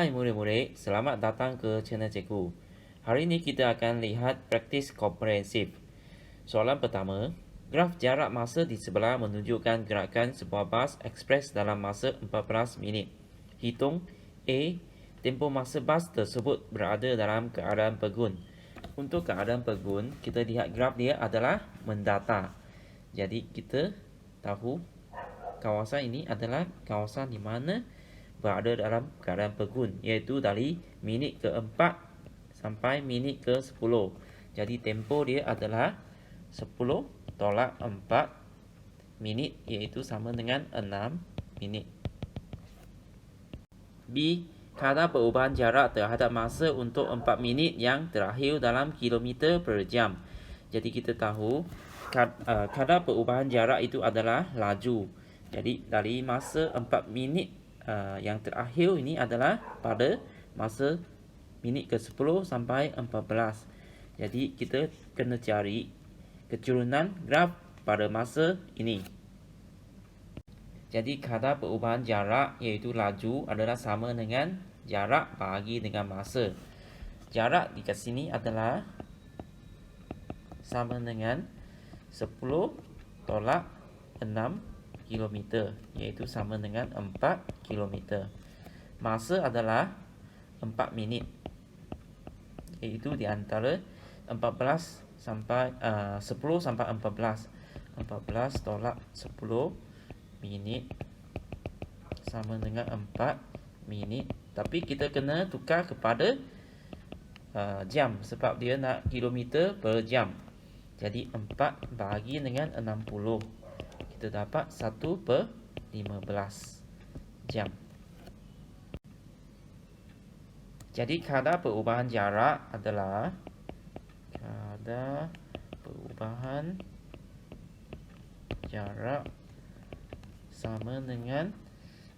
Hai murid-murid, selamat datang ke channel cikgu. Hari ini kita akan lihat praktis komprehensif. Soalan pertama, graf jarak masa di sebelah menunjukkan gerakan sebuah bas ekspres dalam masa 14 minit. Hitung A. Tempoh masa bas tersebut berada dalam keadaan pegun. Untuk keadaan pegun, kita lihat graf dia adalah mendatar. Jadi kita tahu kawasan ini adalah kawasan di mana berada dalam keadaan pegun, iaitu dari minit ke-4 sampai minit ke-10. Jadi tempoh dia adalah 10 tolak 4 minit, iaitu sama dengan 6 minit. B. Kadar perubahan jarak terhadap masa untuk 4 minit yang terakhir dalam kilometer per jam. Jadi kita tahu kadar perubahan jarak itu adalah laju. Jadi dari masa 4 minit yang terakhir ini adalah pada masa minit ke-10 sampai 14. Jadi kita kena cari keturunan graf pada masa ini. Jadi kadar perubahan jarak iaitu laju adalah sama dengan jarak bahagi dengan masa. Jarak di sini adalah sama dengan 10 tolak 6 kilometer, iaitu sama dengan 4 kilometer. Masa adalah 4 minit, iaitu di antara 14 sampai 10 sampai 14. 14 tolak 10 minit sama dengan 4 minit. Tapi kita kena tukar kepada jam sebab dia nak kilometer per jam. Jadi 4 bahagi dengan 60. Kita dapat 1/15 jam. Jadi kadar perubahan jarak adalah kadar perubahan jarak sama dengan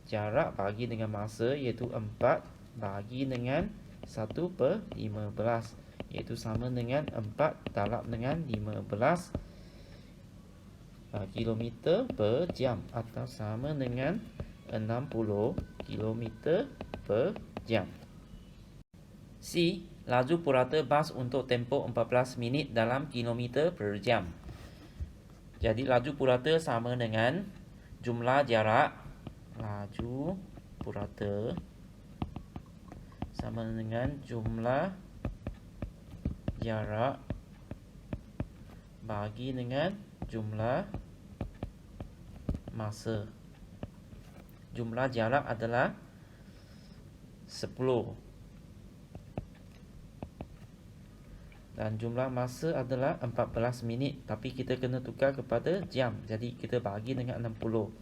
jarak bahagi dengan masa, iaitu 4 bahagi dengan 1/15, iaitu sama dengan 4 darab dengan 15 kilometer per jam, atau sama dengan 60 kilometer per jam. C. Laju purata bas untuk tempoh 14 minit dalam kilometer per jam. Jadi laju purata sama dengan jumlah jarak, laju purata sama dengan jumlah jarak bagi dengan jumlah masa. Jumlah jarak adalah 10 dan jumlah masa adalah 14 minit, tapi kita kena tukar kepada jam. Jadi kita bagi dengan 60.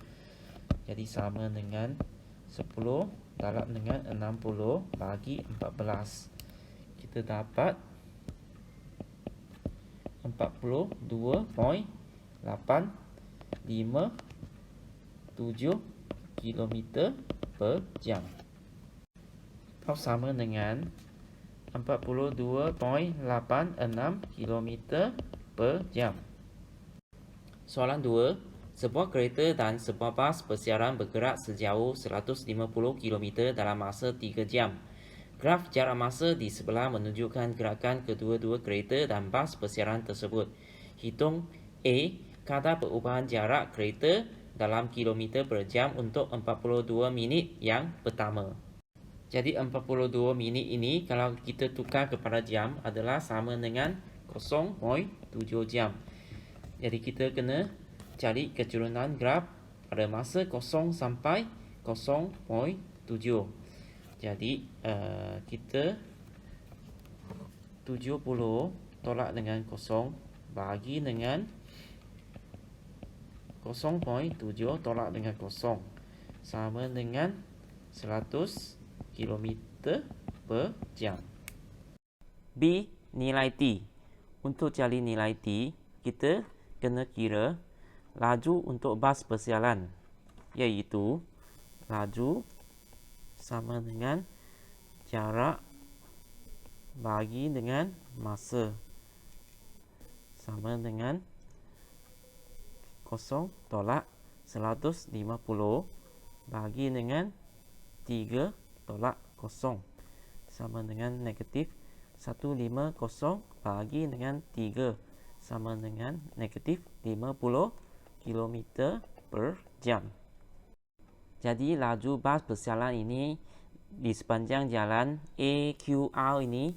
Jadi sama dengan 10 darab dengan 60 bagi 14. Kita dapat 42.857 km per jam. Atau sama dengan 42.86 km per jam. Soalan 2. Sebuah kereta dan sebuah bas persiaran bergerak sejauh 150 km dalam masa 3 jam. Graf jarak masa di sebelah menunjukkan gerakan kedua-dua kereta dan bas persiaran tersebut. Hitung A. Kadar perubahan jarak kereta dalam kilometer per jam untuk 42 minit yang pertama. Jadi 42 minit ini kalau kita tukar kepada jam adalah sama dengan 0.7 jam. Jadi kita kena cari keturunan graf pada masa 0 sampai 0.7. Jadi kita 70 tolak dengan 0 bagi dengan 0.7 tolak dengan 0 sama dengan 100 km per jam. B. Nilai T. Untuk cari nilai T, kita kena kira laju untuk bas persiaran, iaitu laju sama dengan jarak bagi dengan masa, sama dengan 0 tolak 150 bagi dengan 3 tolak sama dengan negatif 150 bagi dengan 3 sama dengan negatif 50 km per jam. Jadi laju bas berjalan ini di sepanjang jalan EQR ini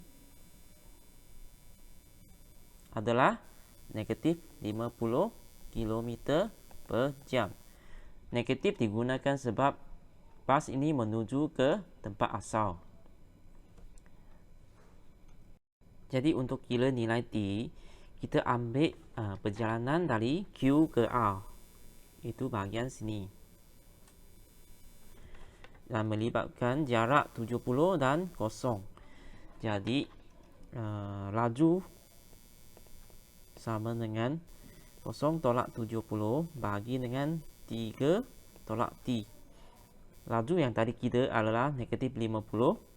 adalah negatif 50 km per jam. Negatif digunakan sebab bas ini menuju ke tempat asal. Jadi untuk kira nilai T, kita ambil perjalanan dari Q ke R. Itu bahagian sini. Dan melibatkan jarak 70 dan 0. Jadi laju sama dengan 0 tolak 70 bagi dengan 3 tolak T. Laju yang tadi kita adalah negatif 50,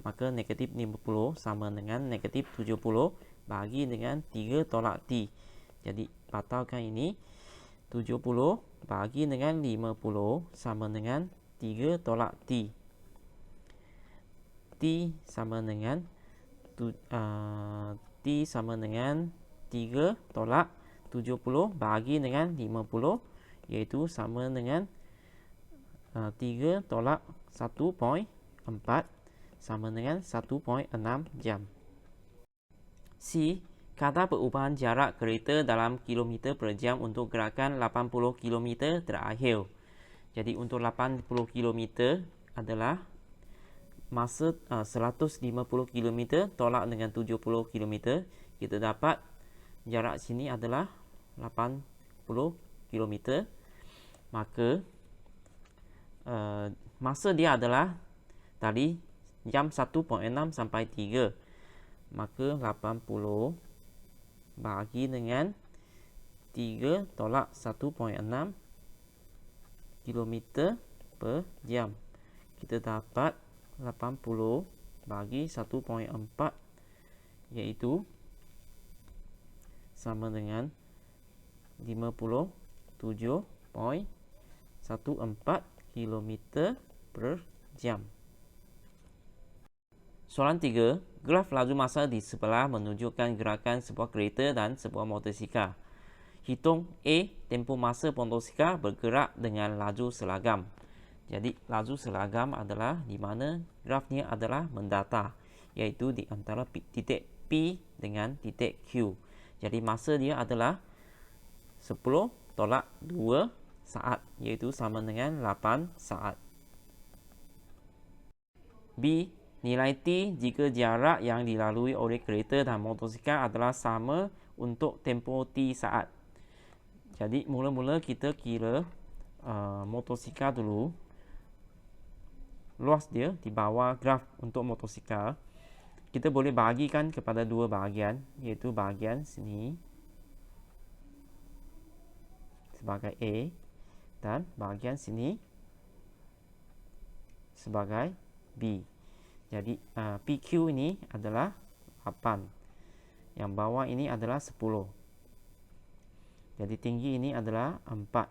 maka negatif 50 sama dengan negatif 70 bagi dengan 3 tolak T. Jadi batalkan ini, 70 bagi dengan 50 sama dengan 3 tolak T. T sama dengan 3 tolak 70 bagi dengan 50, iaitu sama dengan 3 tolak 1.4 sama dengan 1.6 jam. C. Kadar perubahan jarak kereta dalam kilometer per jam untuk gerakan 80 km terakhir. Jadi untuk 80 km adalah masa 150 km tolak dengan 70 km. Kita dapat jarak sini adalah 80 km. Maka masa dia adalah tadi jam 1.6 sampai 3. Maka 80 bagi dengan 3 tolak 1.6 km per jam. Kita dapat 80 bagi 1.4, iaitu sama dengan 57.14 km per jam. Soalan 3. Graf laju masa di sebelah menunjukkan gerakan sebuah kereta dan sebuah motosikal. Hitung A. Tempoh masa motosikal bergerak dengan laju seragam. Jadi laju seragam adalah di mana grafnya adalah mendatar, iaitu di antara titik P dengan titik Q. Jadi masa dia adalah 10 tolak 2 saat, iaitu sama dengan 8 saat. B. Nilai T jika jarak yang dilalui oleh kereta dan motosikal adalah sama untuk tempoh T saat. Jadi mula-mula kita kira motosikal dulu. Luas dia di bawah graf untuk motosikal. Kita boleh bahagikan kepada dua bahagian, iaitu bahagian sini sebagai A dan bahagian sini sebagai B. Jadi PQ ini adalah 8. Yang bawah ini adalah 10. Jadi tinggi ini adalah 4.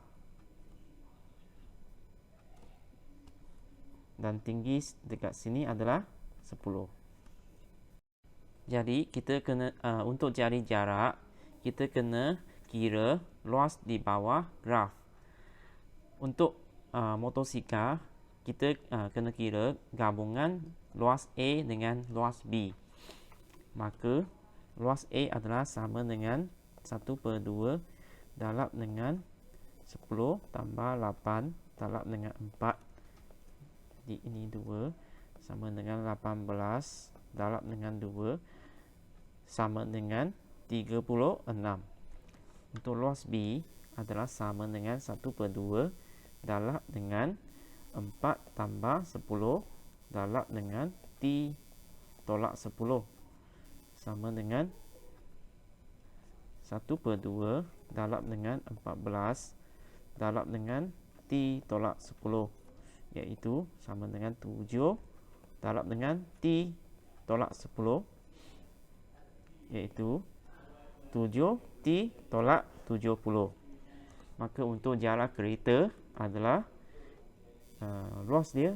Dan tinggi dekat sini adalah 10. Jadi kita kena untuk cari jarak, kita kena kira luas di bawah graf. Untuk motosikal, kita kena kira gabungan luas A dengan luas B. Maka luas A adalah sama dengan 1/2 darab dengan 10 tambah 8 darab dengan 4. Jadi ini 2 sama dengan 18 darab dengan 2 sama dengan 36. Untuk luas B adalah sama dengan 1/2 darab dengan 4 tambah 10 darab dengan T tolak 10 sama dengan 1/2 darab dengan 14 darab dengan T tolak 10, iaitu sama dengan 7 darab dengan T tolak 10, iaitu 7T tolak 70. Maka untuk jarak kereta adalah luas dia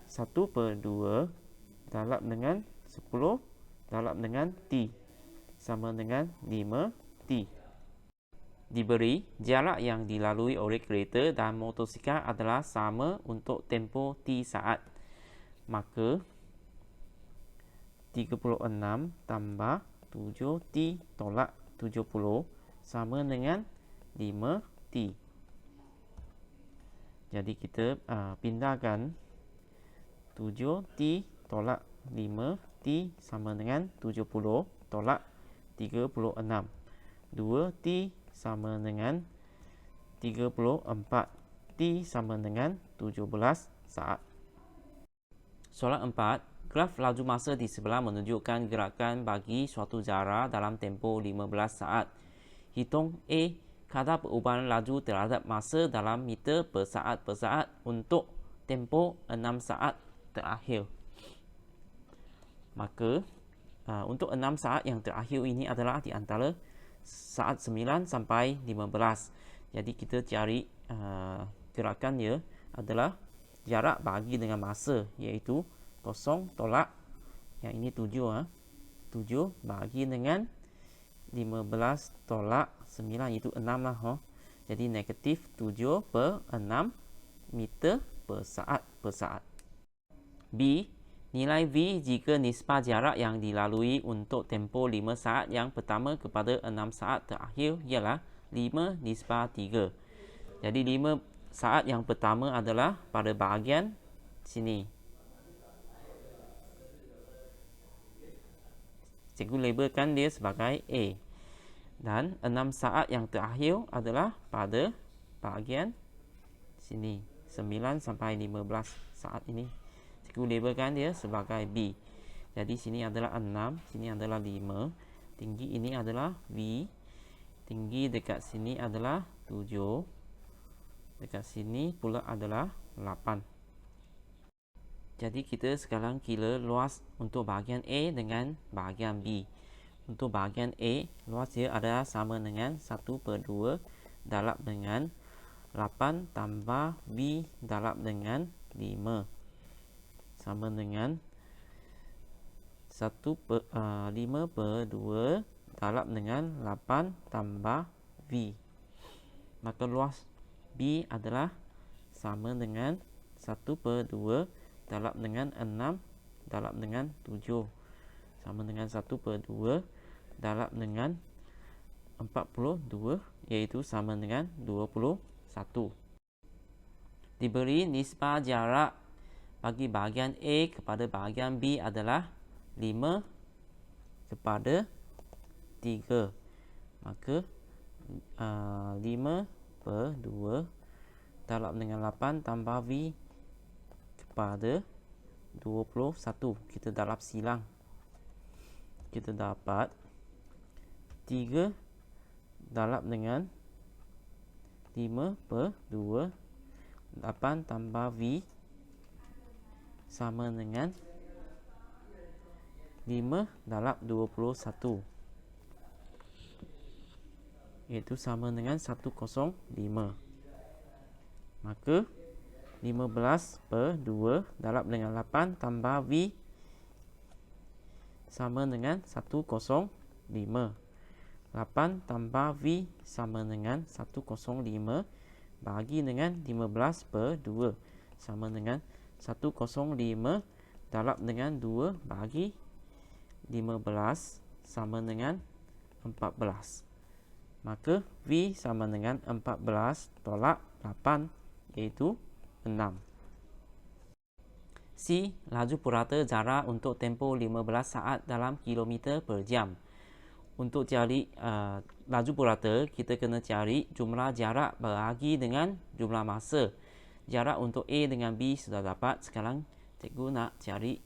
1/2 darab dengan 10 darab dengan T sama dengan 5T. Diberi jarak yang dilalui oleh kereta dan motosikal adalah sama untuk tempoh T saat. Maka 36 tambah 7T tolak 70 sama dengan 5T. Jadi kita pindahkan 7T tolak 5T sama dengan 70 tolak 36. 2T sama dengan 34. T sama dengan 17 saat. Soalan 4. Graf laju masa di sebelah menunjukkan gerakan bagi suatu jarak dalam tempoh 15 saat. Hitung A kadar perubahan laju terhadap masa dalam meter per saat untuk tempoh 6 saat terakhir. Maka untuk 6 saat yang terakhir ini adalah di antara saat 9 sampai 15. Jadi kita cari gerakan dia adalah jarak bagi dengan masa, iaitu 0 tolak yang ini 7 7 bagi dengan 15 tolak 9, itu 6 lah. Jadi negatif 7 per 6 meter per saat. B. Nilai V jika nisbah jarak yang dilalui untuk tempoh 5 saat yang pertama kepada 6 saat terakhir ialah 5 nisbah 3. Jadi 5 saat yang pertama adalah pada bahagian sini. Cikgu labelkan dia sebagai A. Dan 6 saat yang terakhir adalah pada bahagian sini, 9 sampai 15 saat ini. Cikgu labelkan dia sebagai B. Jadi sini adalah 6, sini adalah 5. Tinggi ini adalah V. Tinggi dekat sini adalah 7. Dekat sini pula adalah 8. Jadi kita sekarang kira luas untuk bahagian A dengan bahagian B. Untuk bahagian A, luas dia adalah sama dengan 1/2 darab dengan 8 tambah B darab dengan 5. Sama dengan 5/2 darab dengan 8 tambah V. Maka luas B adalah sama dengan 1/2 darab dengan 6 darab dengan 7. Sama dengan 1/2 darab dengan 42, iaitu sama dengan 21. Diberi nisbah jarak bagi bahagian A kepada bahagian B adalah 5/3. Maka 5/2 darab dengan 8 tambah V kepada 21. Kita darab silang. Kita dapat 3 darab dengan 5/2 8 tambah V sama dengan 5 darab 21, iaitu sama dengan 105. Maka 15/2 darab dengan 8 tambah V sama dengan 105. 8 tambah V sama dengan 105 bagi dengan 15/2 sama dengan 105 darab dengan 2 bagi 15 sama dengan 14. Maka V sama dengan 14 tolak 8, iaitu 6. C. Laju purata jarak untuk tempoh 15 saat dalam kilometer per jam. Untuk cari laju purata, kita kena cari jumlah jarak bahagi dengan jumlah masa. Jarak untuk A dengan B sudah dapat. Sekarang cikgu nak cari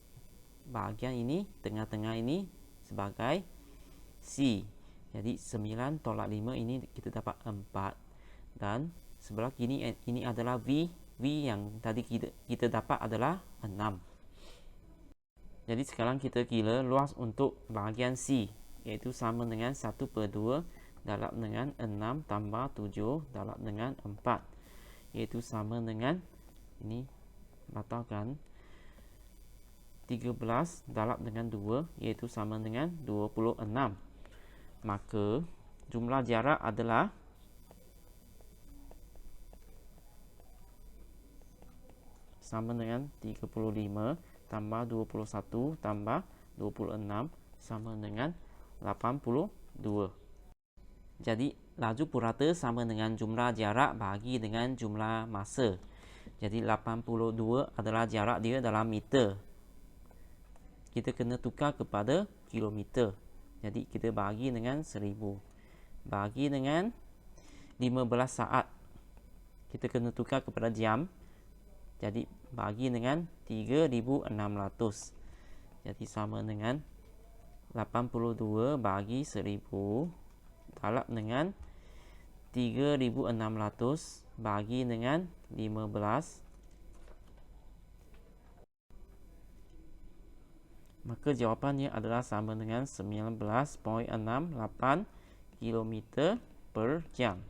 bahagian ini, tengah-tengah ini sebagai C. Jadi 9 tolak 5 ini kita dapat 4. Dan sebelah kiri ini adalah V. V yang tadi kita dapat adalah 6. Jadi sekarang kita kira luas untuk bahagian C, iaitu sama dengan 1/2 darab dengan 6 tambah 7 darab dengan 4, iaitu sama dengan, ini batalkan, 13 darab dengan 2 iaitu sama dengan 26. Maka jumlah jarak adalah sama dengan 35 tambah 21 tambah 26 sama dengan 82. Jadi laju purata sama dengan jumlah jarak bahagi dengan jumlah masa. Jadi 82 adalah jarak dia dalam meter. Kita kena tukar kepada kilometer. Jadi kita bahagi dengan 1000. Bahagi dengan 15 saat. Kita kena tukar kepada jam. Jadi bahagi dengan 3600. Jadi sama dengan 82 bahagi 1000 darab dengan 3600 bahagi dengan 15. Maka jawapannya adalah sama dengan 19.68 km per jam.